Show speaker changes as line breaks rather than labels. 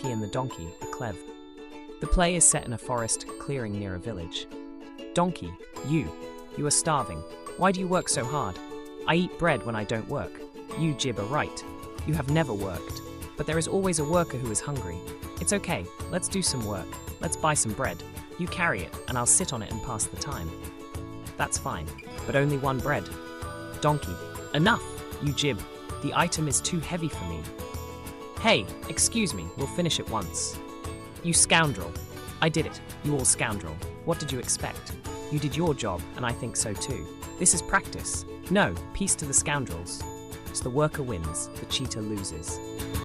Donkey and the Donkey, a Clev. The play is set in a forest clearing near a village. Donkey, you are starving. Why do you work so hard? I eat bread when I don't work. You, Jib, are right. You have never worked. But there is always a worker who is hungry. It's okay, let's do some work. Let's buy some bread. You carry it, and I'll sit on it and pass the time. That's fine, but only one bread. Donkey, enough! You, Jib, the item is too heavy for me. Hey, excuse me, we'll finish it once. You scoundrel. I did it, you all scoundrel. What did you expect? You did your job, and I think so too. This is practice. No, peace to the scoundrels. So the worker wins, the cheater loses.